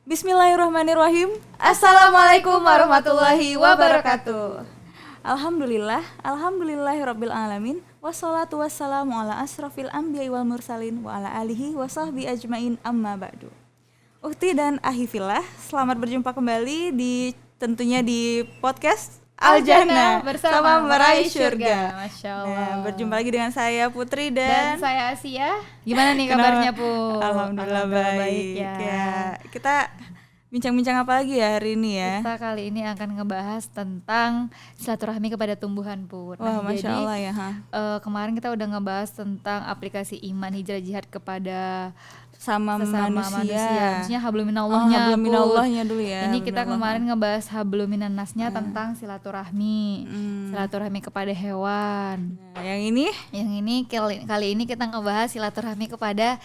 Bismillahirrahmanirrahim. Assalamualaikum warahmatullahi wabarakatuh. Alhamdulillahirabbil alamin. Wassalatu wassalamu ala asrofil anbiya'i wal mursalin wa ala alihi wa sahbihi ajmain amma ba'du. Ukhti dan ahifillah, selamat berjumpa kembali tentunya di podcast Al-Jannah bersama meraih surga. Masya Allah. Berjumpa lagi dengan saya Putri dan saya Asia. Gimana nih kabarnya, Put? Alhamdulillah baik ya. Kita bincang-bincang apa lagi ya hari ini ya? Kita kali ini akan ngebahas tentang silaturahmi kepada tumbuhan, Put. Wah, Masya Allah ya. Kemarin kita udah ngebahas tentang aplikasi iman hijrah jihad kepada sesama manusia. Maksudnya habluminallahnya, habluminallahnya dulu ya. Ini kita kemarin ngebahas habluminannasnya tentang silaturahmi. Silaturahmi kepada hewan. Nah, yang ini kali ini kita ngebahas silaturahmi kepada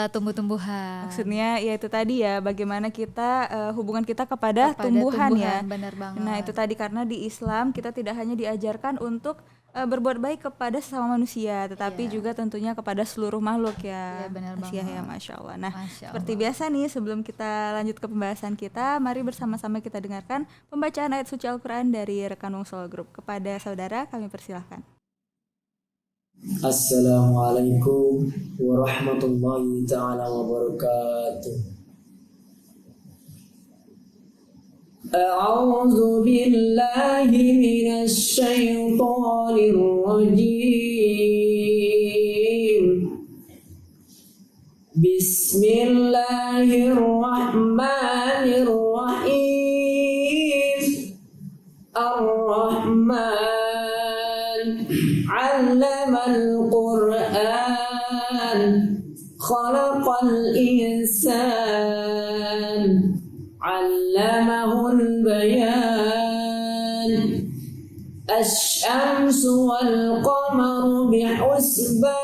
tumbuh-tumbuhan. Maksudnya ya itu tadi ya, bagaimana kita hubungan kita kepada tumbuhan ya. Benar banget. Nah, itu tadi karena di Islam kita tidak hanya diajarkan untuk berbuat baik kepada sesama manusia, tetapi juga tentunya kepada seluruh makhluk ya. Iya, benar banget. Ya, Masya Allah. Nah, Masya seperti Allah. biasa nih, sebelum kita lanjut ke pembahasan kita, mari bersama-sama kita dengarkan pembacaan ayat suci Al-Quran dari rekan Wungsol Group. Kepada saudara kami persilahkan. Assalamualaikum warahmatullahi ta'ala wabarakatuh. أعوذ بالله من الشيطان الرجيم بسم الله الرحمن الرحيم الرحمن علم القرآن خلق الإنسان علمه البيان الشمس والقمر بحسبان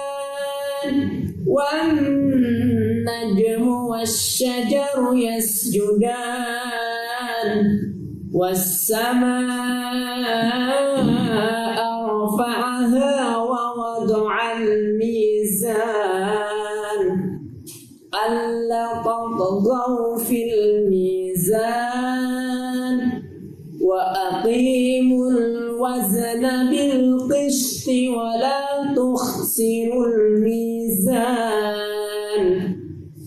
والنجم والشجر يسجدان والسماء رفعها ووضع الميزان ألا تطغوا في الميزان وأقيموا الوزن بالقسط ولا تخسروا الميزان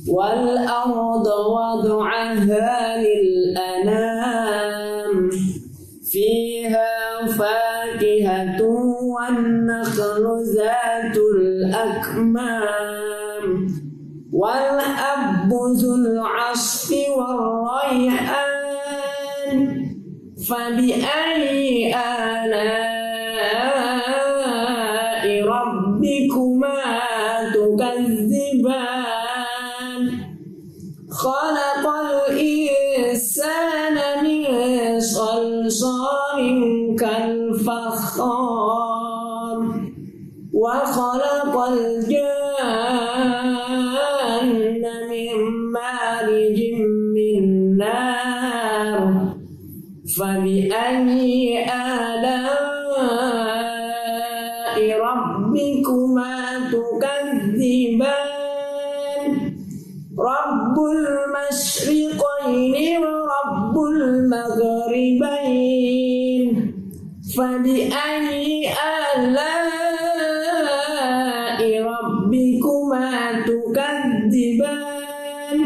والأرض وضعها للأنام فيها فاكهة والنخل ذات الأكمام والحب ذو العصف والريحان فبأي آلاء ربكما تكذبان خلق الإنسان من صلصال كالفخار وخلق الجن من مارج من نار فبأي آلاء ربكما تكذبان رب المشرقين ورب المغربين فبأي آلاء ربكما تكذبان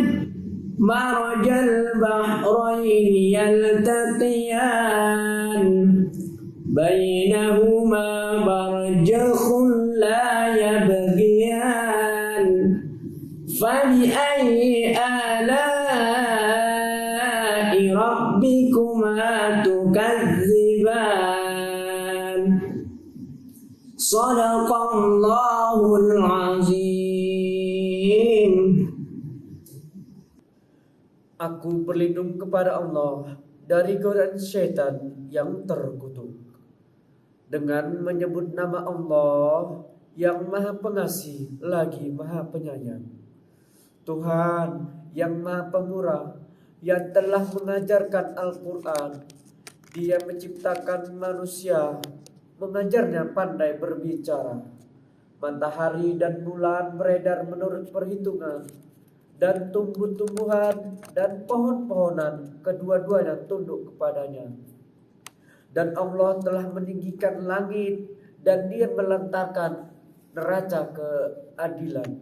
مرج البحرين يلتقيان بينهما برزخ لا يبغيان فبأي آلاء ربكما تكذبان صدق الله العظيم. Aku berlindung kepada Allah dari godaan syaitan yang terkutuk. Dengan menyebut nama Allah yang Maha Pengasih lagi Maha Penyayang. Tuhan yang Maha Pemurah, yang telah mengajarkan Al-Quran. Dia menciptakan manusia, mengajarnya pandai berbicara. Matahari dan bulan beredar menurut perhitungan. dan tumbuh-tumbuhan dan pohon-pohonan kedua-duanya tunduk kepadanya. Dan Allah telah meninggikan langit dan Dia melantarkan neraca keadilan,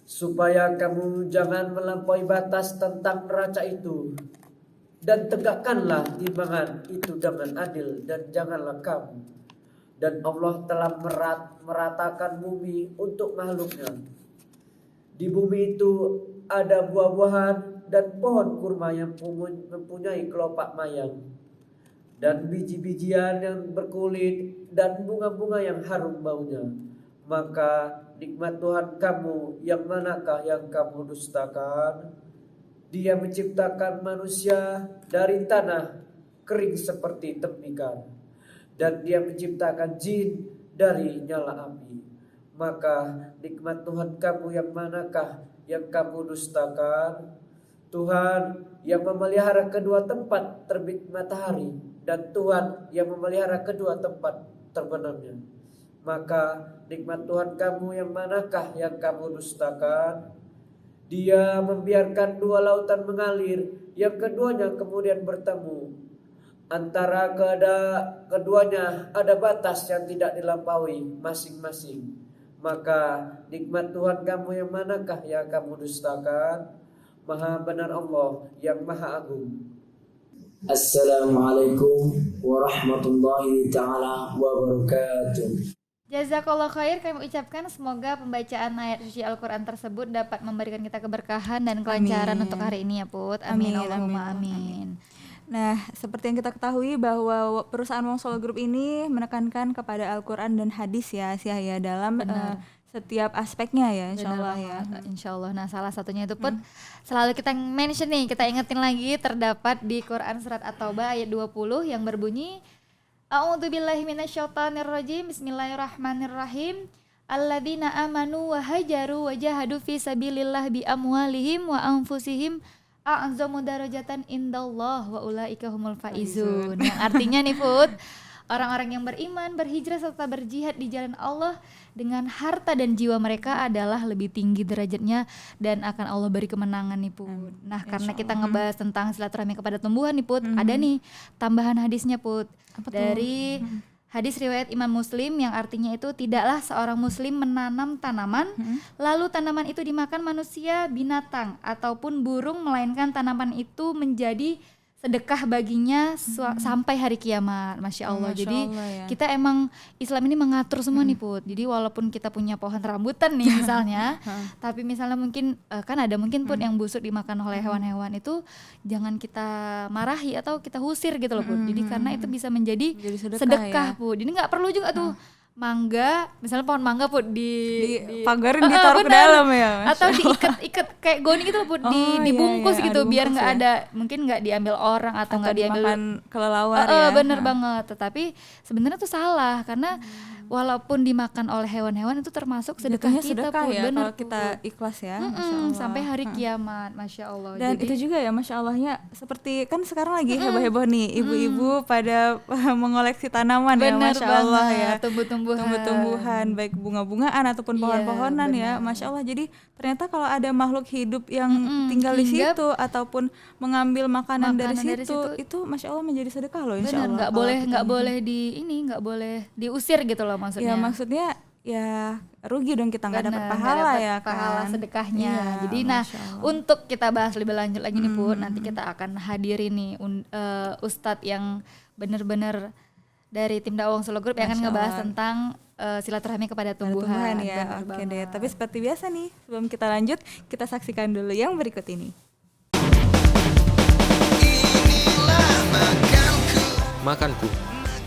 supaya kamu jangan melampaui batas tentang neraca itu, dan tegakkanlah timbangan itu dengan adil, dan janganlah kamu. Dan Allah telah meratakan bumi untuk makhluknya. Di bumi itu ada buah-buahan dan pohon kurma yang mempunyai kelopak mayang, dan biji-bijian yang berkulit, dan bunga-bunga yang harum baunya. Maka nikmat Tuhan kamu yang manakah yang kamu dustakan? Dia menciptakan manusia dari tanah kering seperti temikan, dan Dia menciptakan jin dari nyala api. Maka nikmat Tuhan kamu yang manakah yang kamu dustakan? Tuhan yang memelihara kedua tempat terbit matahari, dan Tuhan yang memelihara kedua tempat terbenamnya. Maka nikmat Tuhan kamu yang manakah yang kamu dustakan? Dia membiarkan dua lautan mengalir, yang keduanya kemudian bertemu. Antara keduanya ada batas yang tidak dilampaui masing-masing. Maka nikmat Tuhan kamu yang manakah yang kamu dustakan? Maha benar Allah yang Maha Agung. Assalamualaikum warahmatullahi ta'ala wabarakatuh. Jazakallah khair kami ucapkan, semoga pembacaan ayat suci Al-Quran tersebut dapat memberikan kita keberkahan dan kelancaran untuk hari ini ya Put. Amin, Allahumma amin. Nah, seperti yang kita ketahui bahwa perusahaan Wong Solo Group ini menekankan kepada Al-Quran dan hadis ya, Sia ya, dalam setiap aspeknya ya, insyaallah ya. Insyaallah. Nah, salah satunya itu Put, selalu kita mention nih, kita ingetin lagi, terdapat di Quran surat At-Taubah ayat 20 yang berbunyi A'udzubillahi minasyaitonirrajim. Bismillahirrahmanirrahim. Alladzina amanu wa hajaru wa jahadu fi sabilillah bi amwalihim wa anfusihim a'zamu darajatan indallah wa ulaika humul faizun. Yang artinya nih Put, orang-orang yang beriman, berhijrah serta berjihad di jalan Allah dengan harta dan jiwa mereka adalah lebih tinggi derajatnya dan akan Allah beri kemenangan nih Put. Nah, karena kita ngebahas tentang silaturahmi kepada tumbuhan nih Put, ada nih tambahan hadisnya Put. Dari hadis riwayat Imam Muslim yang artinya itu, tidaklah seorang muslim menanam tanaman lalu tanaman itu dimakan manusia, binatang ataupun burung, melainkan tanaman itu menjadi sedekah baginya sampai hari kiamat. Masya Allah. Jadi Allah, ya. kita emang Islam ini mengatur semua nih Put. Jadi walaupun kita punya pohon rambutan nih misalnya, tapi misalnya mungkin kan ada mungkin Put yang busuk dimakan oleh hewan-hewan, itu jangan kita marahi atau kita usir gitu loh Put. Jadi karena itu bisa menjadi sedekah ya, Put. Jadi nggak perlu juga tuh mangga, misalnya pohon mangga Put pagarin ditaruh ke dalam ya, atau diikat kayak goni gitu loh Put, dibungkus iya, gitu biar nggak ya, ada, mungkin nggak diambil orang atau nggak diambil kelelawar ya. Bener banget. Tetapi sebenarnya tuh salah karena walaupun dimakan oleh hewan-hewan itu termasuk sedekah kita Put. Ya, Bener kalau kita ikhlas ya, sampai hari kiamat. Masya Allah. Dan jadi, itu juga ya, Masya Allahnya, seperti kan sekarang lagi heboh-heboh nih ibu-ibu pada mengoleksi tanaman ya, Masya Allah ya, tumbuh-tumbuhan baik bunga-bungaan ataupun pohon-pohonan ya, Masya Allah. Jadi ternyata kalau ada makhluk hidup yang tinggal di situ ataupun mengambil makanan dari situ, itu Masya Allah menjadi sedekah loh, Insya Allah. Nggak boleh nggak boleh diusir gitu loh maksudnya. Ya maksudnya ya rugi dong kita nggak dapat pahala ya kan, pahala sedekahnya. Iya, jadi nah untuk kita bahas lebih lanjut lagi nih Put, nanti kita akan hadiri nih Ustadz yang benar-benar dari tim dakwah Solo Group yang akan ngebahas tentang silaturahmi kepada tumbuhan ya. Oke deh, tapi seperti biasa nih, sebelum kita lanjut, kita saksikan dulu yang berikut ini. Makanku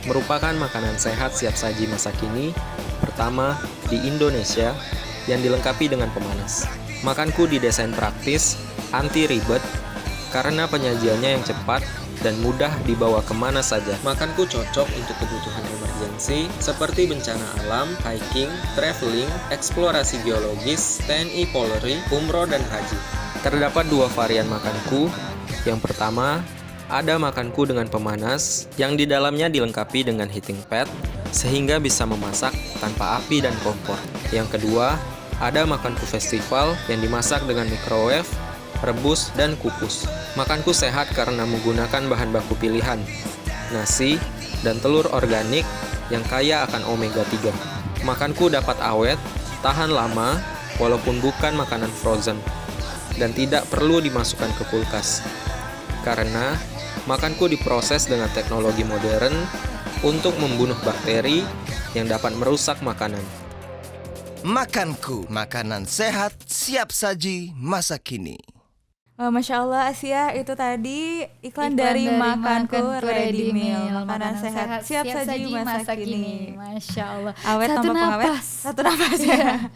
merupakan makanan sehat siap saji masa kini pertama di Indonesia yang dilengkapi dengan pemanas. Makanku didesain praktis, anti ribet, karena penyajiannya yang cepat dan mudah dibawa kemana saja. Makanku cocok untuk kebutuhan emergensi seperti bencana alam, hiking, traveling, eksplorasi geologis, TNI Polri, umroh dan haji. Terdapat dua varian makanku. Yang pertama, ada makanku dengan pemanas yang di dalamnya dilengkapi dengan heating pad sehingga bisa memasak tanpa api dan kompor. Yang kedua, Ada makanku festival yang dimasak dengan microwave, rebus, dan kukus. Makanku sehat karena menggunakan bahan baku pilihan, nasi, dan telur organik yang kaya akan omega 3. Makanku dapat awet, tahan lama, walaupun bukan makanan frozen, dan tidak perlu dimasukkan ke kulkas. Karena makanku diproses dengan teknologi modern untuk membunuh bakteri yang dapat merusak makanan. Makanku, makanan sehat, siap saji, masa kini. Masya Allah Asia, itu tadi iklan dari Makanku Ready Meal, makanan sehat siap saji masa kini. Masya Allah. Awet tanpa pengawet, satu napas ya.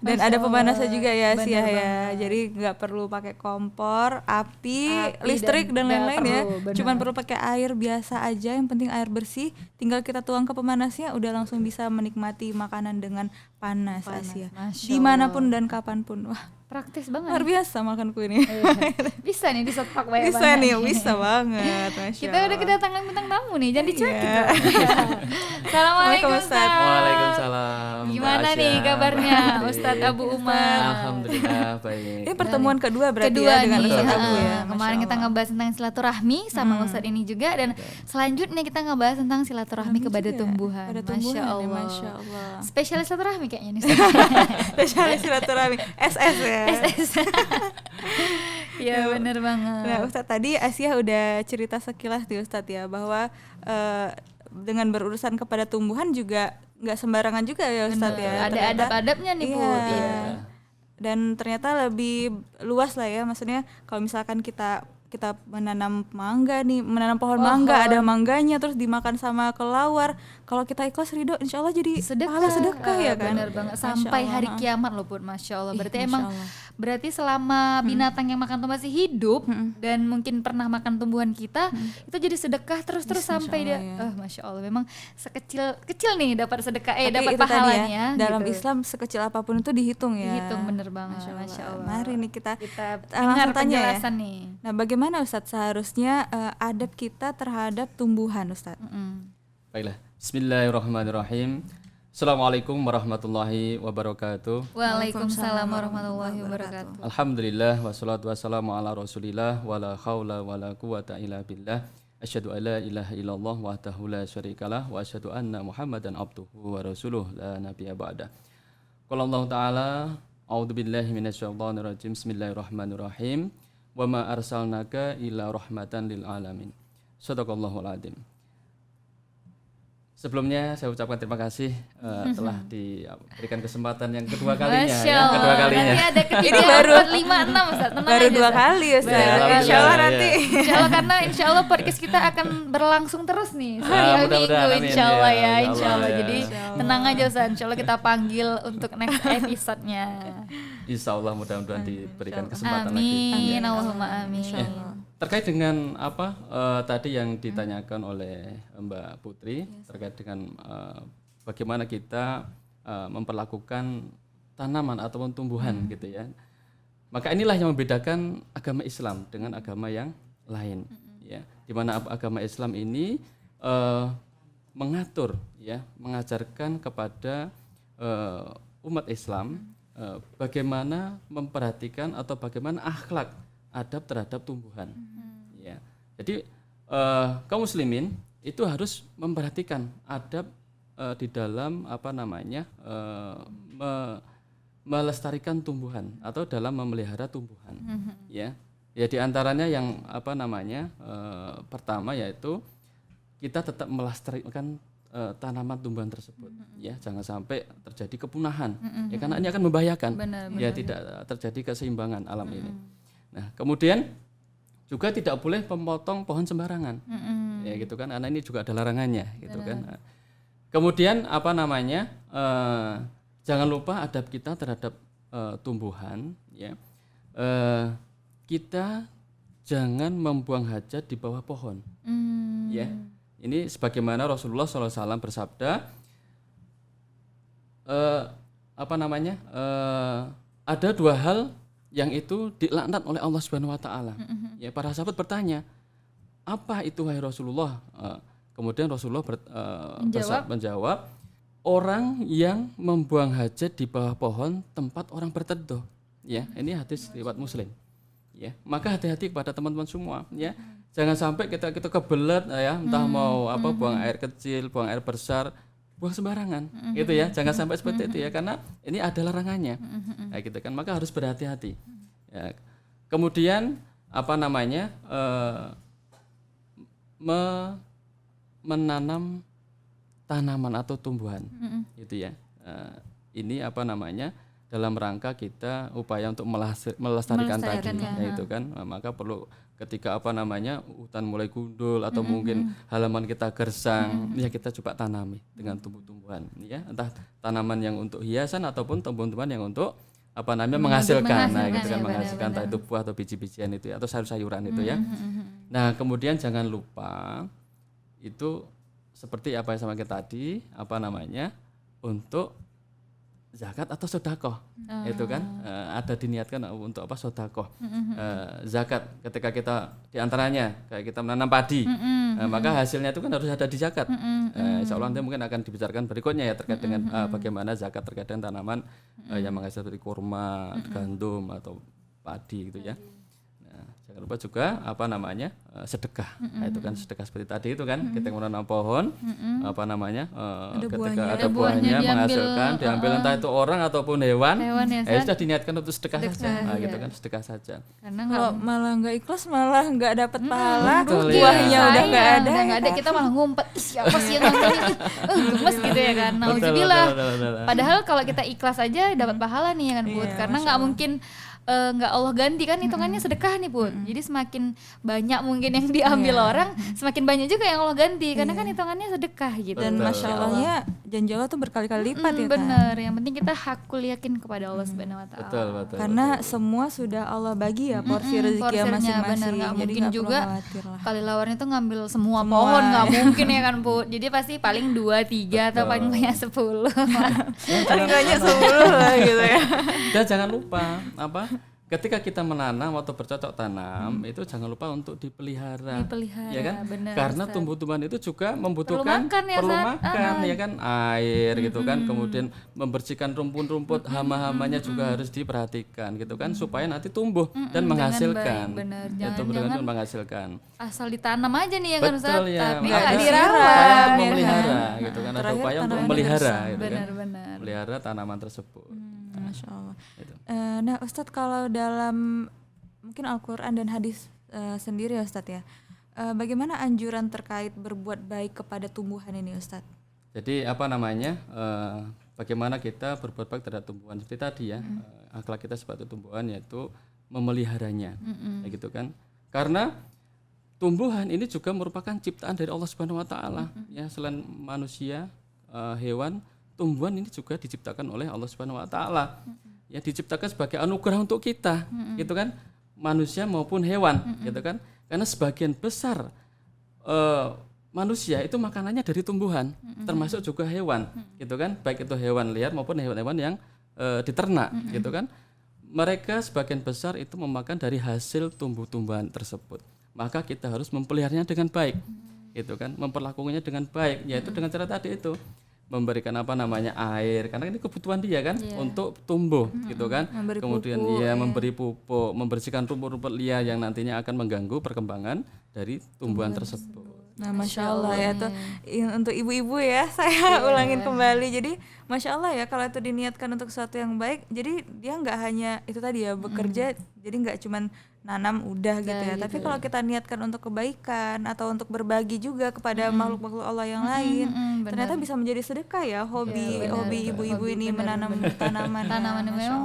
Dan ada pemanasnya juga ya Asia ya. Jadi nggak perlu pakai kompor, api listrik dan lain-lain ya. Cuman perlu pakai air biasa aja, yang penting air bersih. Tinggal kita tuang ke pemanasnya, udah langsung bisa menikmati makanan dengan panas Asia. Dimanapun dan kapanpun. Wah, praktis banget. luar biasa makanku ini. Bisa nih disetok banyak Bisa banget. nih, bisa banget. Masya Kita udah Allah. kedatangan bintang tamu nih, jangan dicuekin. Iya. Assalamualaikum Ustaz. Ustaz. Waalaikumsalam. Gimana Mbak nih Asya, kabarnya Mbak Putri? Ustadz Abu Umar? Alhamdulillah baik. Ini pertemuan kedua berarti Kedua ya dengan nih, Ustaz betul, Abu betul. ya. Kemarin Masya kita Allah. ngebahas tentang silaturahmi sama Ustadz ini juga, dan selanjutnya kita ngebahas tentang silaturahmi kepada juga. tumbuhan. Pada Masya tumbuhan ya, Allah. Masya Allah. Spesialis silaturahmi kayaknya nih. Spesialis silaturahmi SS ya. Iya bener banget. Nah Ustadz tadi Asia udah cerita sekilas di Ustadz ya, bahwa dengan berurusan kepada tumbuhan juga nggak sembarangan juga ya Ustadz ya. Ada Ternyata- adab-adabnya nih Bu. Iya. Dan ternyata lebih luas lah ya, maksudnya kalau misalkan kita menanam mangga nih, menanam pohon mangga, ada mangganya terus dimakan sama kelawar, kalau kita ikhlas ridho insya Allah jadi pahala sedekah ya kan. Bener banget, Masya sampai hari Allah. kiamat loh Pun, Masya Allah. Berarti Masya emang Allah. berarti selama binatang yang makan tuh masih hidup dan mungkin pernah makan tumbuhan kita, itu jadi sedekah terus sampai dia Masya Allah, memang kecil nih dapat sedekah, Tapi dapat itu tadi pahalanya ya, dalam gitu. Islam sekecil apapun itu dihitung ya. Dihitung, bener banget. Masya Allah. Mari nih kita Kita langsung dengar tanya ya. penjelasan nih. Nah, bagaimana Ustadz seharusnya adab kita terhadap tumbuhan Ustadz? Baiklah. Bismillahirrahmanirrahim. Assalamualaikum warahmatullahi wabarakatuh. Waalaikumsalam warahmatullahi wabarakatuh. Alhamdulillah wassalatu wassalamu ala Rasulillah wala haula wala quwata illa billah. Asyhadu an la ilaha illallah wahdahu la syarikalah wa asyhadu anna Muhammadan abduhu wa rasuluh la nabiyya ba'da. Qala Allah Ta'ala, a'udzu billahi minasyaitonir rajim. Bismillahirrahmanirrahim. Wa ma arsalnaka illa rahmatan lil alamin. Shadaqallahul adzim. Sebelumnya saya ucapkan terima kasih telah diberikan kesempatan yang kedua kalinya. Masya Ya, Allah. kedua kalinya. Nanti ada ketiga, Ini baru- 4, 5, 6 Ustaz. Tenang Baru aja, 2 Ustaz. kali Ustadz. Alhamdulillah, Insya Allah ya. nanti. Insya Allah, karena insya Allah podcast kita akan berlangsung terus nih setiap mudah-mudahan, minggu amin, insya Allah ya. ya, Insya insya Allah. Allah, ya. Jadi tenang aja Ustaz, insya Allah kita panggil untuk next episode-nya. Insya Allah mudah-mudahan diberikan kesempatan lagi. Amin, Ya. Allahumma amin. Terkait dengan apa tadi yang ditanyakan oleh Mbak Putri terkait dengan bagaimana kita memperlakukan tanaman ataupun tumbuhan gitu ya. Maka inilah yang membedakan agama Islam dengan agama yang lain ya. Di mana agama Islam ini mengatur ya, mengajarkan kepada umat Islam bagaimana memperhatikan atau bagaimana akhlak adab terhadap tumbuhan. Ya. Jadi kaum muslimin itu harus memperhatikan adab di dalam apa namanya melestarikan tumbuhan atau dalam memelihara tumbuhan. Ya. Ya di antaranya yang apa namanya pertama yaitu kita tetap melestarikan tanaman tumbuhan tersebut ya, jangan sampai terjadi kepunahan ya, karena ini akan membahayakan ya, tidak terjadi keseimbangan alam ini. Nah, kemudian juga tidak boleh memotong pohon sembarangan, ya gitu kan, karena ini juga ada larangannya, gitu kan. Nah, kemudian apa namanya, jangan lupa adab kita terhadap tumbuhan, ya. Kita jangan membuang hajat di bawah pohon, ya. Ini sebagaimana Rasulullah SAW bersabda, apa namanya, ada 2 hal yang itu dilaknat oleh Allah Subhanahu wa taala. Ya, para sahabat bertanya, "Apa itu wahai Rasulullah?" Kemudian Rasulullah menjawab, orang yang membuang hajat di bawah pohon tempat orang berteduh. Ya, ini hadis riwayat Muslim. Ya, maka hati-hati kepada teman-teman semua. Ya, jangan sampai kita kebelet ya, entah mau buang air kecil, buang air besar, buang sembarangan, gitu ya. Jangan sampai seperti itu ya, karena ini ada larangannya. Ya, gitu kan. Maka harus berhati-hati. Ya. Kemudian menanam tanaman atau tumbuhan, gitu ya. Ini dalam rangka kita upaya untuk melestarikan tadi, yaitu kan. Maka perlu ketika hutan mulai gundul atau mungkin halaman kita gersang, ya kita coba tanami dengan tumbuh-tumbuhan, ya. Entah tanaman yang untuk hiasan ataupun tumbuhan yang untuk menghasilkan, nah gitu kan, menghasilkan entah itu buah atau biji-bijian itu ya, atau sayur-sayuran itu ya. Nah kemudian jangan lupa itu seperti apa yang sama kita tadi, untuk zakat atau sedekah, itu kan ada diniatkan untuk sedekah. Zakat ketika kita diantaranya kayak kita menanam padi, maka hasilnya itu kan harus ada di zakat. Insya Allah nanti mungkin akan dibicarakan berikutnya ya terkait dengan bagaimana zakat terkait dengan tanaman yang menghasilkan seperti kurma, gandum atau padi gitu ya. Jangan lupa juga sedekah. Nah, itu kan sedekah seperti tadi itu kan, kita menanam pohon ketika ada buahnya menghasilkan, diambil entah itu orang ataupun hewan ya, sudah diniatkan untuk sedekah saja. Nah, gitu kan, sedekah saja. Karena kalau malah nggak ikhlas, malah nggak dapat pahala, betul, buahnya udah nggak ada. Kita malah ngumpet, siapa sih yang ngambil ini? Gemes gitu ya kan. Nauzubillah. Padahal kalau kita ikhlas aja dapat pahala nih ya kan, Put. Karena nggak mungkin nggak Allah ganti kan, hitungannya sedekah nih Put. Jadi semakin banyak mungkin yang diambil orang, semakin banyak juga yang Allah ganti, karena kan hitungannya sedekah gitu. Dan masya Allahnya janji Allah tuh berkali-kali lipat ya kan. Bener, yang penting kita hakul yakin kepada Allah Subhanahu Wa Taala. Betul. Karena semua sudah Allah bagi ya porsi rezeki masing-masing. Bener, nggak jadi mungkin juga kali lawarnya tuh ngambil semua Semua. pohon, nggak mungkin ya kan Put. Jadi pasti paling 2, 3 atau paling banyak 10. paling banyak 10 lah gitu ya. Dan jangan lupa ketika kita menanam atau bercocok tanam itu jangan lupa untuk dipelihara ya kan, bener, karena Ustaz. tumbuh-tumbuhan itu juga membutuhkan perlu makan ya kan, air gitu kan, kemudian membersihkan rumput-rumput, hama-hamanya juga harus diperhatikan gitu kan, supaya nanti tumbuh dan menghasilkan. Bener, itu benar-benar menghasilkan. Asal ditanam aja nih ya kan Ustaz, Betul, ya. tapi Nggak nggak ada dirawat upaya untuk ya memelihara kan? gitu kan, ada Terakhir upaya untuk tanaman memelihara gitu kan, Benar-benar. melihara tanaman tersebut. Masya Allah. Gitu. Nah Ustadz, kalau dalam mungkin Al-Quran dan hadis sendiri ya Ustadz ya, bagaimana anjuran terkait berbuat baik kepada tumbuhan ini Ustadz? Jadi bagaimana kita berbuat baik terhadap tumbuhan seperti tadi ya, akhlak kita sebagai tumbuhan yaitu memeliharanya, ya gitu kan. Karena tumbuhan ini juga merupakan ciptaan dari Allah Subhanahu Wa Taala, ya, selain manusia, hewan, tumbuhan ini juga diciptakan oleh Allah Subhanahu Wa Taala, ya, diciptakan sebagai anugerah untuk kita, gitu kan, manusia maupun hewan, gitu kan. Karena sebagian besar manusia itu makanannya dari tumbuhan, termasuk juga hewan, gitu kan, baik itu hewan liar maupun hewan-hewan yang diternak, gitu kan. Mereka sebagian besar itu memakan dari hasil tumbuh-tumbuhan tersebut. Maka kita harus mempeliharanya dengan baik, gitu kan, memperlakukannya dengan baik, yaitu dengan cara tadi itu memberikan air, karena ini kebutuhan dia kan, untuk tumbuh, gitu kan. Kemudian memberi pupuk, membersihkan rumput-rumput liar yang nantinya akan mengganggu perkembangan dari tumbuhan tersebut. Nah Masya Allah ya tuh, untuk ibu-ibu ya saya ulangin kembali. Jadi Masya Allah ya, kalau itu diniatkan untuk sesuatu yang baik, jadi dia nggak hanya itu tadi ya bekerja, jadi nggak cuman nanam udah gitu ya, tapi kalau kita niatkan untuk kebaikan atau untuk berbagi juga kepada makhluk-makhluk Allah yang lain, ternyata bisa menjadi sedekah ya, hobi ibu-ibu ini menanam tanaman. Memang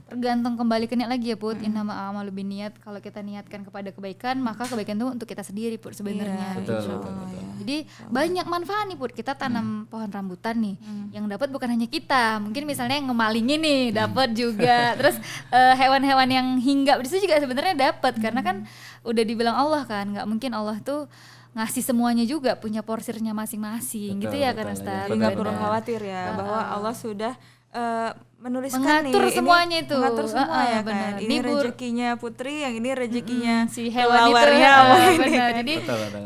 tergantung kembali ke niat lagi ya Put. Innama a'malu binniyat. Kalau kita niatkan kepada kebaikan, maka kebaikan itu untuk kita sendiri Put sebenarnya. Betul. Jadi banyak manfaat nih Put. Kita tanam pohon rambutan nih, yang dapat bukan hanya kita, mungkin misalnya yang ngemalingi nih dapat juga. Terus hewan-hewan yang hinggap di situ juga sebenarnya dapat, karena kan udah dibilang Allah kan, nggak mungkin Allah tuh ngasih semuanya juga, punya porsinya masing-masing. Gitu ya kan Ustaz. Jadi nggak perlu khawatir ya, bahwa Allah sudah menuliskan Mengatur nih, semuanya ini itu. mengatur semua ya kan. Benar. Ini Ini rezekinya Putri, yang ini rezekinya si hewan itu lawarnya mungkin benar. kan. Jadi Betul, betul.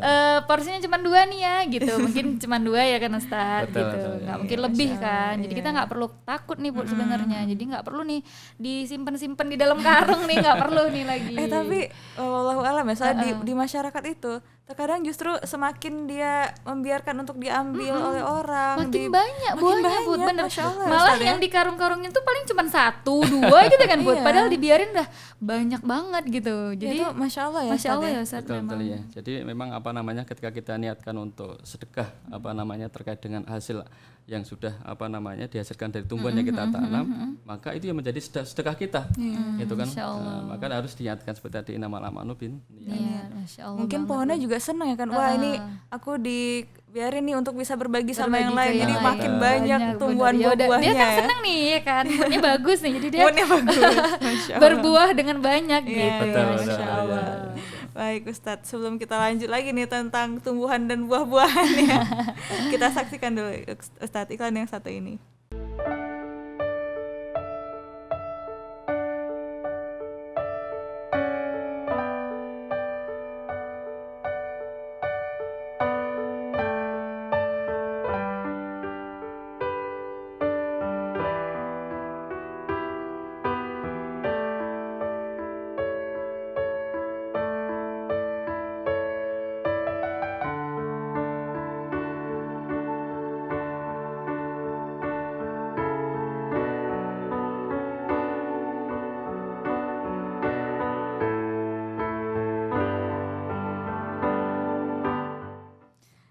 porsinya cuma 2 nih ya gitu. Mungkin cuma 2 ya kan Ustadz Betul, gitu. betul, Nggak iya. mungkin lebih kan. Jadi kita nggak perlu takut nih Bu sebenarnya. Jadi nggak perlu nih disimpan-simpan di dalam karung nih, nggak perlu nih lagi. Tapi wallahu alam ya, soalnya di masyarakat itu terkadang justru semakin dia membiarkan untuk diambil oleh orang, makin banyak makin buahnya Bud, banyak, bener. Masya Allah, Malah Ustaz, ya. yang di karung-karungin tuh paling cuma 1-2 gitu kan Bud. Iya. Padahal dibiarin udah banyak banget gitu. Jadi itu Masya Allah ya, Masya Allah Ustaz, ya Ustaz Betul, memang. betul ya. Jadi memang apa namanya ketika kita niatkan untuk sedekah apa namanya terkait dengan hasil yang sudah apa namanya dihasilkan dari tumbuhan yang kita tanam, maka itu yang menjadi sedekah kita. Gitu kan. Masya Allah. Maka harus diingatkan seperti tadi innamal a'malu bin Iya, Masya Allah. mungkin banget. pohonnya juga senang ya kan, wah ini aku dibiarin nih untuk bisa berbagi sama yang Berbagi lain, ke jadi yang makin lain. banyak Bener. tumbuhan Ya udah, buah-buahnya dia kan ya. seneng nih ya kan, moodnya bagus nih, jadi dia Moodnya bagus, Masya Allah. berbuah dengan banyak Iya, gitu. Betul, Masya betul, Allah. Baik Ustadz, sebelum kita lanjut lagi nih tentang tumbuhan dan buah-buahan ya, kita saksikan dulu Ustadz iklan yang satu ini.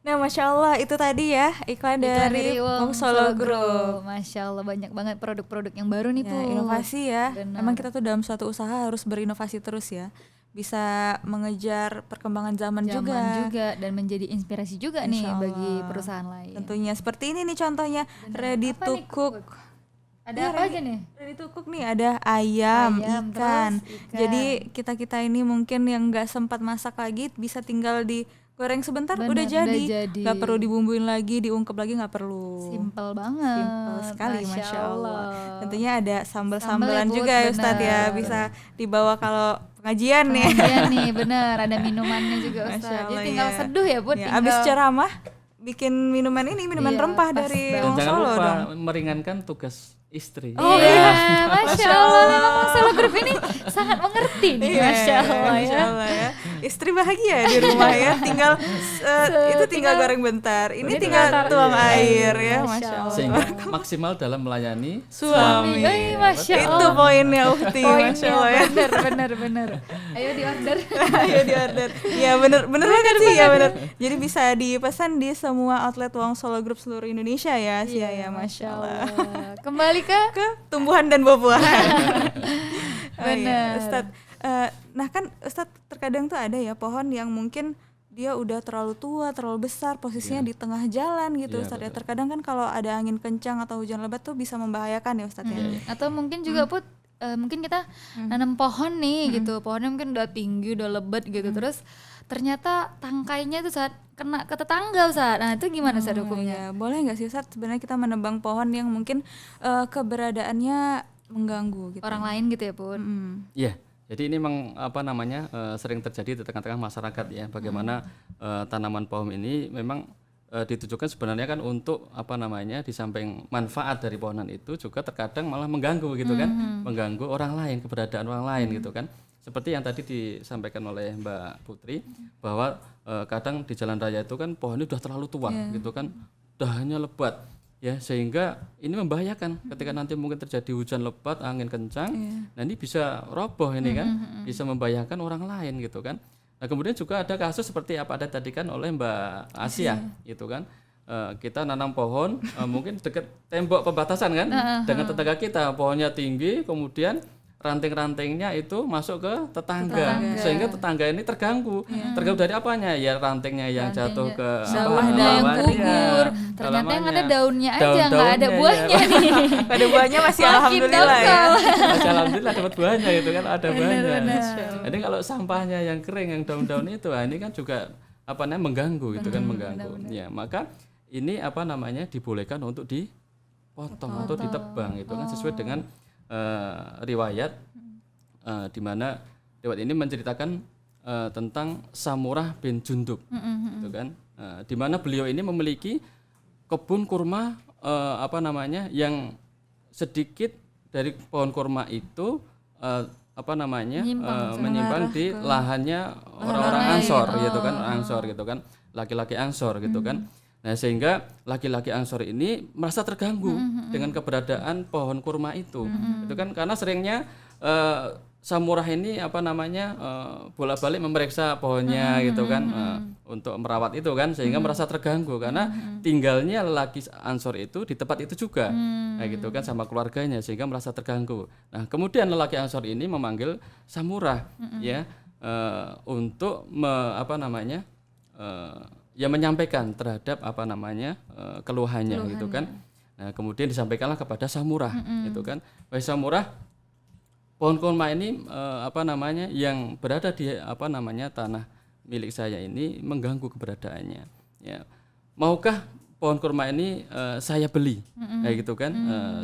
Nah Masya Allah itu tadi ya iklan Iklan dari Wong Wong Solo Group. Masya Allah banyak banget produk-produk yang baru nih Ya, Bu. inovasi ya. Benar. Emang kita tuh dalam suatu usaha harus berinovasi terus ya. Bisa mengejar perkembangan zaman juga. dan menjadi inspirasi juga nih Insya bagi Allah. perusahaan lain. Tentunya seperti ini nih contohnya, ready Apa to nih, cook. Ada Ya, apa aja nih? Ready to cook nih ada ayam, Ayam, ikan. terus ikan. Jadi kita ini mungkin yang nggak sempat masak lagi bisa tinggal digoreng sebentar Bener, udah jadi. jadi. Nggak perlu dibumbuin lagi, diungkep lagi nggak perlu. Simple banget. Simpel sekali, Masya Allah. Allah. Tentunya ada Sambal sambal-sambalan ya, Bud, juga ya Ustadz ya, bener. bisa dibawa kalau pengajian ya. Iya nih bener, ada minumannya juga Masya Ustaz. Jadi Allah, tinggal ya. seduh ya Bud. Ya, tinggal abis ceramah bikin minuman ini, minuman Iya, rempah pas dari banget. Dan Wong jangan Solo lupa dong. meringankan tugas istri. Oh iya, Masya Allah, memang Solo Group ini sangat mengerti nih, Iya, Masya Allah Masya ya. Allah ya. Istri bahagia di rumah ya, tinggal itu tinggal goreng bentar, ini Ini tinggal tinggal tuang taruh. air ya, Masya Masya Allah. Sehingga maksimal dalam melayani Suami. Masya Itu Allah. poinnya Ukti, Masya Allah ya. bener. Ayo di order. Ayo di order. Ya bener banget sih ya bener. Jadi bisa dipesan di semua outlet Wong Solo Group seluruh Indonesia ya, sih ya, Masya Allah. Kembali ke Ke tumbuhan dan buah-buahan. Oh, iya. Bener. Ustadz, nah kan Ustadz terkadang tuh ada ya pohon yang mungkin dia udah terlalu tua, terlalu besar, posisinya di tengah jalan gitu Iya, Ustadz ya. betul. Terkadang kan kalau ada angin kencang atau hujan lebat tuh bisa membahayakan ya Ustadz ya. atau mungkin juga Put mungkin kita nanam pohon nih gitu, pohonnya mungkin udah tinggi, udah lebat gitu, terus ternyata tangkainya tuh saat kena ke tetangga Ustaz. Nah itu gimana Ustaz hukumnya? Ya, boleh nggak sih Ustadz sebenarnya kita menebang pohon yang mungkin keberadaannya mengganggu gitu. Orang lain gitu ya Put. Iya, jadi ini memang apa namanya sering terjadi di tengah-tengah masyarakat ya. Bagaimana tanaman pohon ini memang ditujukan sebenarnya kan untuk apa namanya di samping manfaat dari pohonan itu juga terkadang malah mengganggu gitu kan, mengganggu orang lain, keberadaan orang lain gitu kan. Seperti yang tadi disampaikan oleh Mbak Putri bahwa kadang di jalan raya itu kan pohonnya udah terlalu tua gitu kan, dahannya lebat. Ya sehingga ini membahayakan ketika nanti mungkin terjadi hujan lebat, angin kencang, nah ini bisa roboh ini kan, bisa membahayakan orang lain gitu kan. Nah kemudian juga ada kasus seperti apa ada tadi kan oleh Mbak Asia gitu kan, kita nanam pohon mungkin dekat tembok pembatasan kan, dengan tetangga kita pohonnya tinggi, kemudian ranting-rantingnya itu masuk ke tetangga. Sehingga tetangga ini terganggu dari apanya ya, rantingnya yang jatuh ke Bawahnya yang gugur, ternyata yang ada daunnya aja nggak ada buahnya nih. Ada buahnya masih Makin alhamdulillah ya. dongkol. Masih alhamdulillah dapat buahnya itu kan, ada buahnya. Jadi kalau sampahnya yang kering, yang daun-daun itu, ini kan juga apa namanya mengganggu itu kan, mengganggu. Ya, maka ini apa namanya dibolehkan untuk dipotong atau ditebang. Itu kan sesuai dengan riwayat di mana riwayat ini menceritakan tentang Samurah bin Jundub, gitu kan. Di mana beliau ini memiliki kebun kurma yang sedikit dari pohon kurma itu menyimpang di lahannya orang-orang Ansor gitu kan, laki-laki Ansor gitu kan. Nah, sehingga laki-laki Ansor ini merasa terganggu dengan keberadaan pohon kurma itu. Itu kan karena seringnya Samurah ini bolak-balik memeriksa pohonnya gitu kan, untuk merawat itu kan, sehingga merasa terganggu karena tinggalnya lelaki Ansor itu di tempat itu juga, gitu kan, sama keluarganya, sehingga merasa terganggu. Nah, kemudian lelaki Ansor ini memanggil Samurah untuk menyampaikan terhadap keluhannya gitu kan. Nah, kemudian disampaikanlah kepada Samurah gitu kan. Wahai Samurah, pohon kurma ini yang berada di tanah milik saya ini mengganggu keberadaannya. Ya. Maukah pohon kurma ini saya beli, kayak gitu kan,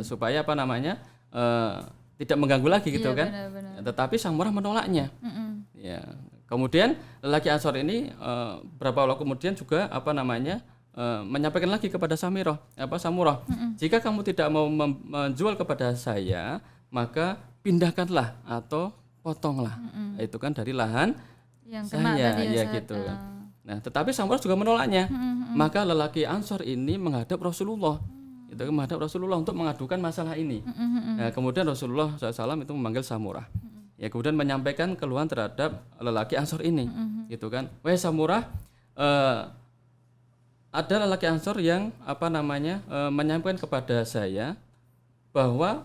supaya tidak mengganggu lagi gitu kan. Benar. Tetapi Samurah menolaknya. Ya. Kemudian lelaki Ansor ini berapa waktu kemudian juga menyampaikan lagi kepada Samurah, jika kamu tidak mau menjual kepada saya, maka pindahkanlah atau potonglah, itu kan dari lahan yang saya, gitu. Nah, tetapi Samurah juga menolaknya. Maka lelaki Ansor ini menghadap Rasulullah, untuk mengadukan masalah ini. Nah, kemudian Rasulullah SAW itu memanggil Samurah. Ya, kemudian menyampaikan keluhan terhadap lelaki Ansor ini, gitu kan. Wahai Samurah, ada lelaki Ansor yang menyampaikan kepada saya bahwa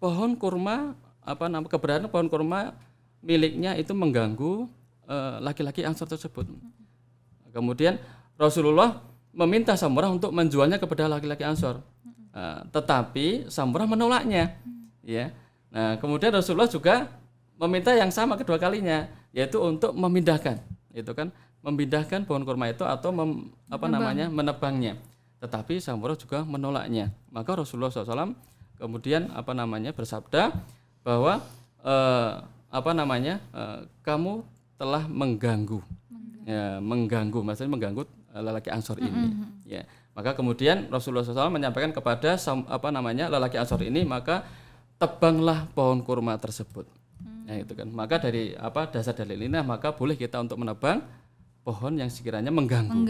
pohon kurma keberadaan pohon kurma miliknya itu mengganggu laki-laki Ansor tersebut. Kemudian Rasulullah meminta Samurah untuk menjualnya kepada laki-laki Ansor, tetapi Samurah menolaknya. Ya. Nah, kemudian Rasulullah juga meminta yang sama kedua kalinya, yaitu untuk memindahkan pohon kurma itu atau menebangnya. Tetapi Samurah juga menolaknya. Maka Rasulullah SAW kemudian bersabda bahwa kamu telah mengganggu, maksudnya mengganggu lelaki Ansor ini. Ya. Maka kemudian Rasulullah SAW menyampaikan kepada lelaki Ansor ini, maka tebanglah pohon kurma tersebut. Nah, itu kan. Maka dari dasar dalil ini, maka boleh kita untuk menebang pohon yang sekiranya mengganggu.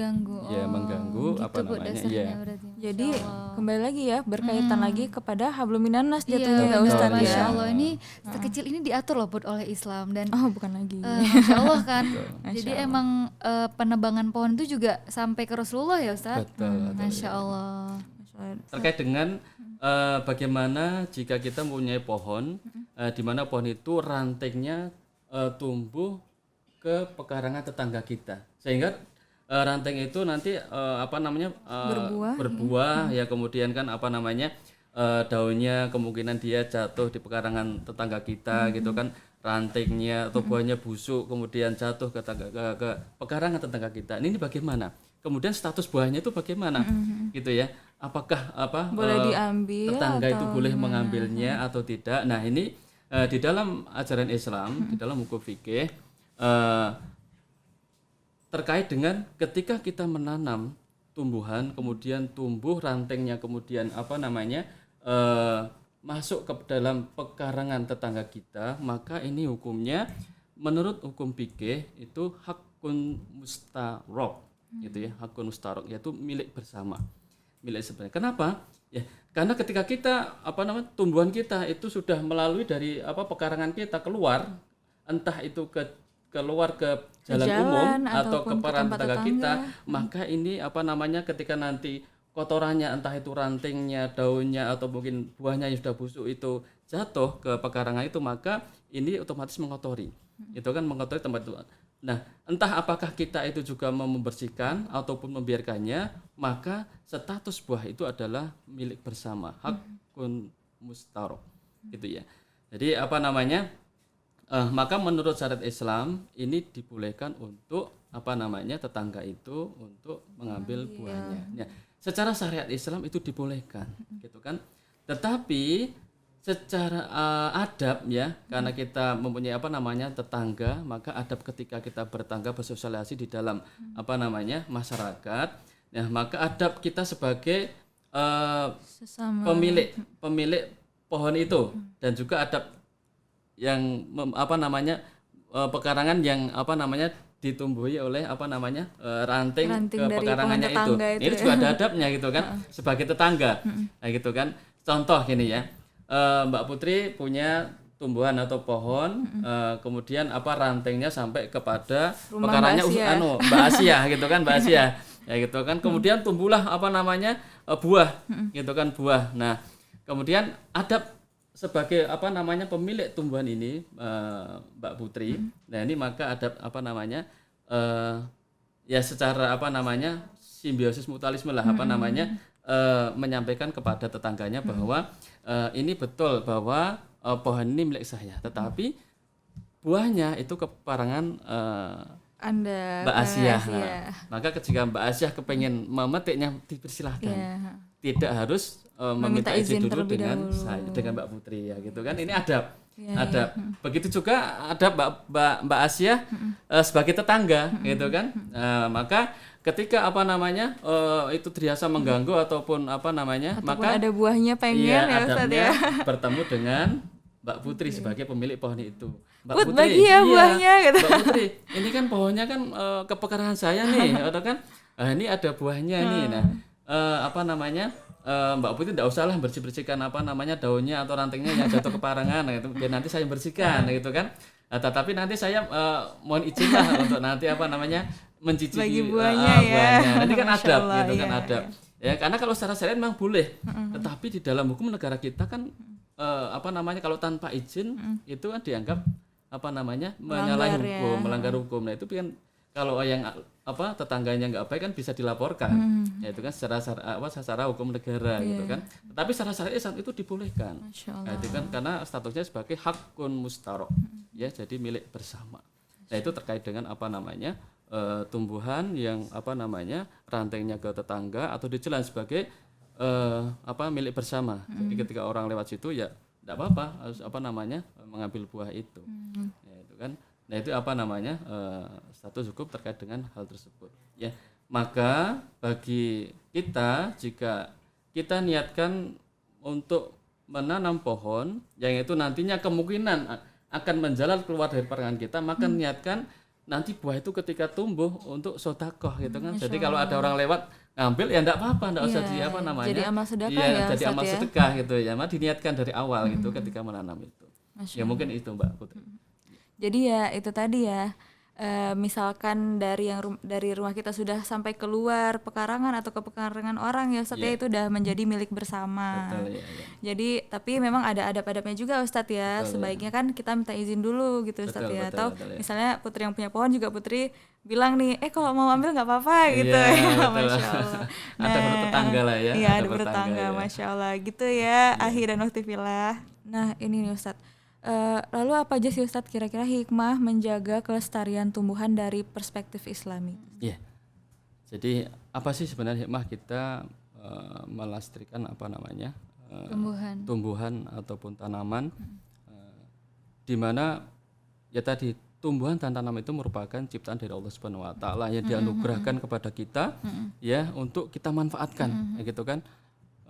Ya, mengganggu gitu ya. Jadi kembali lagi ya, berkaitan lagi kepada hablum minannas jatuhnya ya Ustaz ya. Masya Allah, ini sekecil ini diatur loh buat oleh Islam dan bukan lagi. Masya Allah kan. Jadi emang penebangan pohon itu juga sampai ke Rasulullah ya Ustaz. Betul. Masya Allah. Terkait dengan bagaimana jika kita mempunyai pohon, di mana pohon itu rantingnya tumbuh ke pekarangan tetangga kita, sehingga ranting itu nanti berbuah ya, kemudian kan daunnya kemungkinan dia jatuh di pekarangan tetangga kita, gitu kan, rantingnya atau buahnya busuk kemudian jatuh ke pekarangan tetangga kita. Ini bagaimana? Kemudian status buahnya itu bagaimana, gitu ya? Apakah boleh diambil tetangga atau itu boleh mengambilnya atau tidak? Nah, ini di dalam ajaran Islam, di dalam hukum fikih, terkait dengan ketika kita menanam tumbuhan, kemudian tumbuh rantingnya, kemudian masuk ke dalam pekarangan tetangga kita, maka ini hukumnya menurut hukum fikih itu hakun mustarok, gitu ya, hakun mustarok, yaitu milik bersama, milik sebenarnya. Kenapa? Ya, karena ketika kita tumbuhan kita itu sudah melalui dari pekarangan kita keluar, entah itu keluar ke jalan umum atau ke pekarangan tetangga kita, maka ini ketika nanti kotorannya, entah itu rantingnya, daunnya atau mungkin buahnya yang sudah busuk itu jatuh ke pekarangan itu, maka ini otomatis mengotori. Itu kan mengotori tempat itu. Nah, entah apakah kita itu juga mau membersihkan ataupun membiarkannya, maka status buah itu adalah milik bersama, hakun mustarok, gitu ya. Jadi maka menurut syariat Islam ini dibolehkan untuk tetangga itu untuk mengambil buahnya. Ya, secara syariat Islam itu dibolehkan, gitu kan. Tetapi secara adab ya, karena kita mempunyai apa namanya tetangga, maka adab ketika kita bertangga bersosialisasi di dalam apa namanya masyarakat, ya maka adab kita sebagai pemilik pohon itu, dan juga adab yang apa namanya pekarangan yang apa namanya ditumbuhi oleh apa namanya ranting ke pekarangannya itu. Ini juga ada adabnya gitu kan, sebagai tetangga, nah gitu kan. Contoh gini ya. Mbak Putri punya tumbuhan atau pohon, kemudian apa rantingnya sampai kepada pekarannya Mbak Asia gitu kan, Mbak Asia ya gitu kan. Kemudian tumbuhlah apa namanya buah gitu kan, buah. Nah kemudian adab sebagai apa namanya pemilik tumbuhan ini Mbak Putri, nah ini maka adab apa namanya ya secara apa namanya simbiosis mutualisme lah apa namanya menyampaikan kepada tetangganya bahwa ini betul bahwa pohon ini milik saya, tetapi buahnya itu keparangan Anda Mbak Asia. Nah, maka ketika Mbak Asia kepengen memetiknya dipersilahkan, tidak harus meminta izin dulu dengan Mbak Putri ya gitu kan. Ini adab. Adab. Begitu juga adab Mbak Asia sebagai tetangga gitu kan. Maka ketika apa namanya itu dirasa mengganggu ataupun apa namanya maka ada buahnya pengen ya Ustaz ya bertemu dengan Mbak Putri sebagai pemilik pohon itu. Mbak Putri bagi ya buahnya gitu. Mbak Putri ini kan pohonnya kan kepekarangan saya nih atau kan ini ada buahnya nih. Nah apa namanya Mbak Putri tidak usah lah bersihkan apa namanya daunnya atau rantingnya yang jatuh ke pekarangan itu biar nanti saya bersihkan gitu kan. Tetapi nanti saya mohon izin lah untuk nanti apa namanya mencicipi buahnya. Ini kan adab gitu kan adab. Ya karena kalau secara syariat memang boleh. Tetapi di dalam hukum negara kita kan apa namanya kalau tanpa izin itu kan dianggap apa namanya menyalahi hukum, melanggar hukum. Nah itu kan kalau yang apa tetangganya nggak baik kan bisa dilaporkan. Ya itu kan secara hukum negara gitu kan. Tetapi secara syariat Islam itu dibolehkan. Nah, itu kan karena statusnya sebagai hakun mustarok. Ya jadi milik bersama. Nah itu terkait dengan apa namanya tumbuhan yang apa namanya rantingnya ke tetangga atau dijelas sebagai apa milik bersama. Jadi ketika orang lewat situ ya tidak apa-apa harus apa namanya mengambil buah itu. Ya, itu kan. Nah itu apa namanya status hukum terkait dengan hal tersebut. Ya maka bagi kita jika kita niatkan untuk menanam pohon yang itu nantinya kemungkinan akan menjalar keluar dari pekarangan kita, maka niatkan nanti buah itu ketika tumbuh untuk sodakoh gitu kan. Jadi kalau ada orang lewat ngambil ya enggak apa-apa, enggak usah di apa namanya. Jadi amal sedekah ya. Jadi amal sedekah gitu ya. Maka diniatkan dari awal gitu ketika menanam itu. Ya mungkin itu Mbak Putri. Jadi ya itu tadi ya. Misalkan dari rumah kita sudah sampai keluar pekarangan atau ke pekarangan orang ya Ustadz ya itu udah menjadi milik bersama. Betul, ya. Jadi tapi memang ada adab-adabnya juga Ustadz ya. Sebaiknya kan kita minta izin dulu gitu Ustadz ya. Atau misalnya Putri yang punya pohon juga Putri bilang nih kalau mau ambil nggak apa-apa gitu ya. Masya Allah. Ada bertetangga lah ya. Iya ada bertetangga ya. Masya Allah gitu ya. Akhir dan waktifillah. Nah ini nih Ustadz. Lalu apa aja sih Ustadz kira-kira hikmah menjaga kelestarian tumbuhan dari perspektif Islami? Iya. Jadi apa sih sebenarnya hikmah kita melestarikan apa namanya tumbuhan ataupun tanaman di mana ya tadi tumbuhan dan tanaman itu merupakan ciptaan dari Allah Subhanahu Wa Taala yang dianugerahkan kepada kita ya untuk kita manfaatkan ya gitu kan.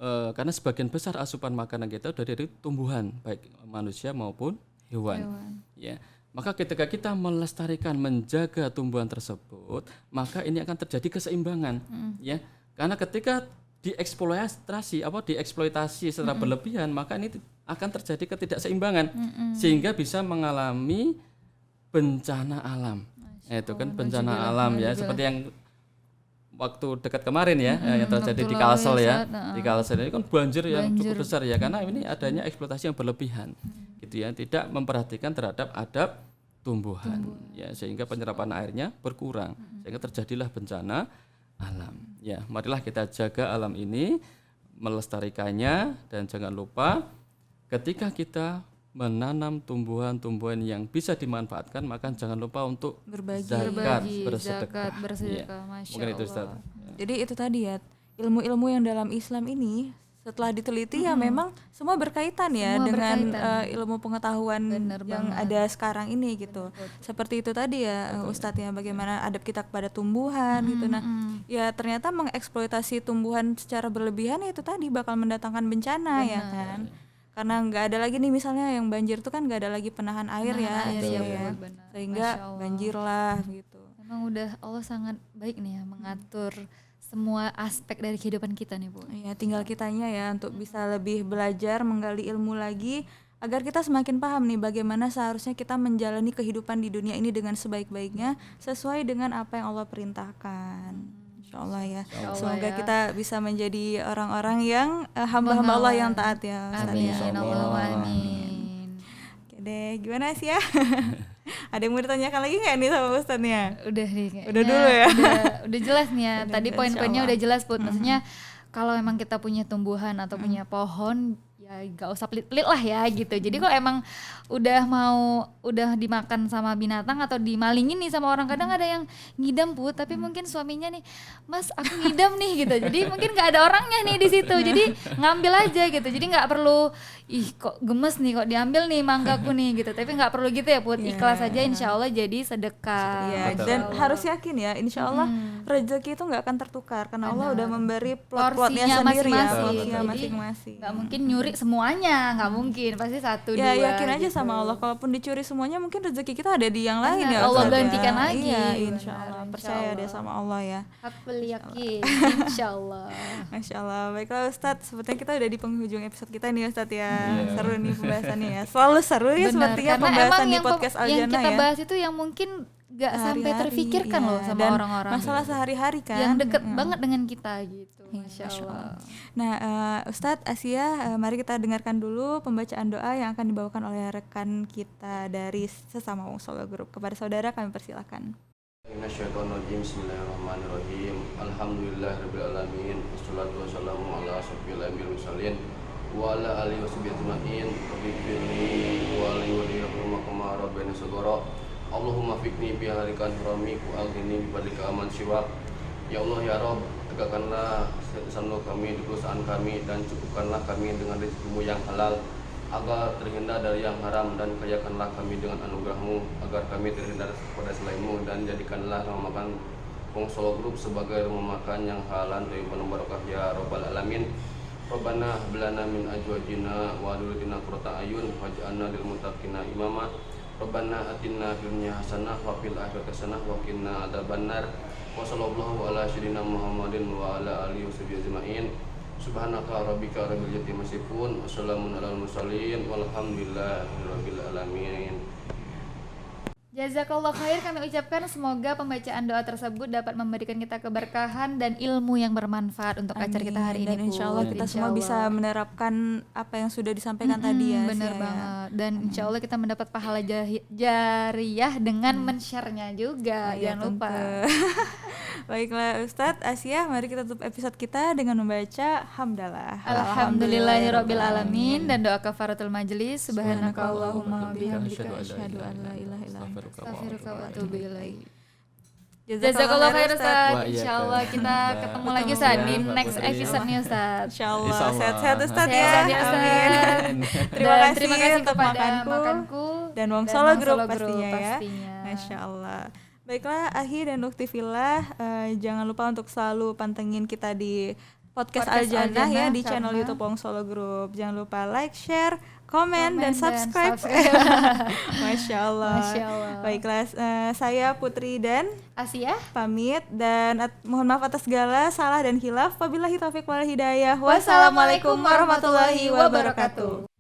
Karena sebagian besar asupan makanan kita dari tumbuhan baik manusia maupun hewan. Ya maka ketika kita melestarikan menjaga tumbuhan tersebut maka ini akan terjadi keseimbangan ya karena ketika dieksploitasi secara berlebihan maka ini akan terjadi ketidakseimbangan sehingga bisa mengalami bencana alam. Itu kan bencana alam ya seperti yang waktu dekat kemarin ya yang terjadi di Kalsel ya. Di Kalsel ini kan banjir yang cukup besar ya karena ini adanya eksploitasi yang berlebihan. Gitu ya, tidak memperhatikan terhadap adab tumbuhan ya sehingga penyerapan airnya berkurang sehingga terjadilah bencana alam. Ya, marilah kita jaga alam ini, melestarikannya dan jangan lupa ketika kita menanam tumbuhan-tumbuhan yang bisa dimanfaatkan maka jangan lupa untuk berbagi, zakat, bersedekah. Ya. Masya Mungkin itu Allah. Ustaz. Jadi itu tadi ya ilmu-ilmu yang dalam Islam ini setelah diteliti ya memang semua berkaitan ya Semua dengan berkaitan. ilmu pengetahuan Bener yang banget. ada sekarang ini gitu. Seperti itu tadi ya Ustadz ya, bagaimana adab kita kepada tumbuhan gitu. Nah, ya ternyata mengeksploitasi tumbuhan secara berlebihan ya itu tadi bakal mendatangkan bencana ya kan. Karena nggak ada lagi nih misalnya yang banjir itu kan nggak ada lagi penahan air ya, air, gitu ya, ya. benar. Sehingga Masya Allah. banjir lah gitu. Emang udah Allah sangat baik nih ya mengatur semua aspek dari kehidupan kita nih Bu. Ya tinggal kitanya ya untuk bisa lebih belajar menggali ilmu lagi agar kita semakin paham nih bagaimana seharusnya kita menjalani kehidupan di dunia ini dengan sebaik-baiknya sesuai dengan apa yang Allah perintahkan. Insya Allah ya. Semoga ya. kita bisa menjadi orang-orang yang hamba-hamba Allah yang taat ya Ustaz Amin, ya. Allahumma amin. Oke deh, gimana sih ya? Ada yang mau ditanyakan lagi nggak nih sama Ustadznya? Udah nih kayaknya. Udah dulu ya? Udah jelas nih ya. Udah Tadi jelas, poin-poinnya insya udah jelas Put. Maksudnya kalau emang kita punya tumbuhan atau punya pohon ya gak usah pelit-pelit lah ya gitu. Jadi kalau emang udah dimakan sama binatang atau dimalingin nih sama orang, kadang ada yang ngidam Put, tapi mungkin suaminya nih, "Mas, aku ngidam nih," gitu. Jadi mungkin gak ada orangnya nih di situ. Jadi ngambil aja gitu. Jadi nggak perlu kok gemes nih kok diambil nih manggaku nih gitu. Tapi nggak perlu gitu ya Put. Ikhlas aja insya Allah jadi sedekah. Iya, Betul. dan harus yakin ya, insya Allah rezeki itu nggak akan tertukar karena Allah udah memberi plot-plotnya Porsinya sendiri ya, masing-masing. porsinya Jadi, masing-masing. Nggak mungkin nyuri semuanya, nggak mungkin, pasti satu Ya dua. yakin aja gitu. sama Allah, kalaupun dicuri semuanya mungkin rezeki kita ada di yang lain Benar, ya. Allah Ustaz ya. gantikan lagi. Iya, Benar, insya Allah. insya Percaya deh Allah. sama Allah ya. Hakul yakin, insya Allah. Masya Allah. Baiklah Ustadz, sepertinya kita udah di penghujung episode kita nih Ustadz ya. Iya. Seru nih pembahasannya ya. Selalu seru ya Benar, sepertinya karena pembahasan emang di yang podcast yang Aljana kita ya. bahas itu yang mungkin nggak sampai Sehari-hari, terfikirkan iya. loh sama Dan orang-orang. masalah sehari-hari kan. yang deket banget dengan kita gitu. Insya Masya Allah. Nah, Ustadz Asia, mari kita dengarkan dulu pembacaan doa yang akan dibawakan oleh rekan kita dari sesama Wong Solo Group. Kepada saudara kami persilakan. Minasyaitonirrajim. Bismillahirrahmanirrahim. Alhamdulillahirabbil alamin. Wassalatu wassalamu ala asyrofil anbiya'i wal mursalin wa ala alihi washabihi ajmain. Rabbighfirli wa li wa li rahmaka rabbana saghara. Allahumma fikni bi harikan haramik wa aghnini bi fadlika aman siwak. Ya Allah ya Rabb, tegakkanlah setiap kami di perusahaan kami dan cukupkanlah kami dengan rezeki-Mu yang halal agar terhindar dari yang haram, dan kayakanlah kami dengan anugerah-Mu agar kami terhindar kepada selain-Mu, dan jadikanlah rumah makan Wong Solo Group sebagai rumah makan yang halal thayyiban barakah ya rabbal alamin. Rabbana hab lana min azwajina wa dhurriyyatina qurrata a'yun waj'alna lil muttaqina imama. Rabbana atina fid dunya hasanah wa fil akhirati hasanah wa qina adzabannar. Wa sallallahu ala sayyidina Muhammadin wa ala alihi washabihi ajmain. Subhanaka rabbika rabbil izzati amma yasifun wa salamun alal mursalin walhamdulillahirabbil alamin. Jazakallah khair kami ucapkan, semoga pembacaan doa tersebut dapat memberikan kita keberkahan dan ilmu yang bermanfaat untuk acara kita hari Dan ini. insya Allah Put. kita Insya semua Allah. bisa menerapkan apa yang sudah disampaikan tadi ya. Bener Sia, ya. banget. Dan insya Allah kita mendapat pahala jariyah dengan men-share-nya juga. Iya, Jangan lupa. tentu. Baiklah Ustadz Asia, mari kita tutup episode kita dengan membaca hamdalah. Alhamdulillahirabbil alamin, dan doa kafaratul majelis. Subhanakallahumma bihamdika Asyhadu asyhadu an la ilaha illa anta astaghfiruka wa atubu ilaik. Jazakallah Jazakallah khair Ustadz. Ustaz. Wah, iya, Insyaallah Kak. kita Mbak. ketemu lagi Ustaz di Mbak next Putri. episode nih Ustaz. Insyaallah Insyaallah. sehat-sehat Ustadz ya. Sehat ya Ustaz. Amin. Terima Dan kasih terima kasih untuk kepada makanku dan Wong dan Solo Wong Group Solo Group pastinya ya. pastinya. Masya Allah. Baiklah Ahi dan Ukti Fillah, jangan lupa untuk selalu pantengin kita di Podcast Aljana ya di channel sama YouTube Wong Solo Group. Jangan lupa like, share, komen dan dan subscribe. subscribe. Masya Allah. Masya Allah. Baiklah, saya Putri dan Asia. pamit dan mohon maaf atas segala salah dan hilaf. Wabillahi taufiq wal hidayah. Wassalamualaikum warahmatullahi wabarakatuh.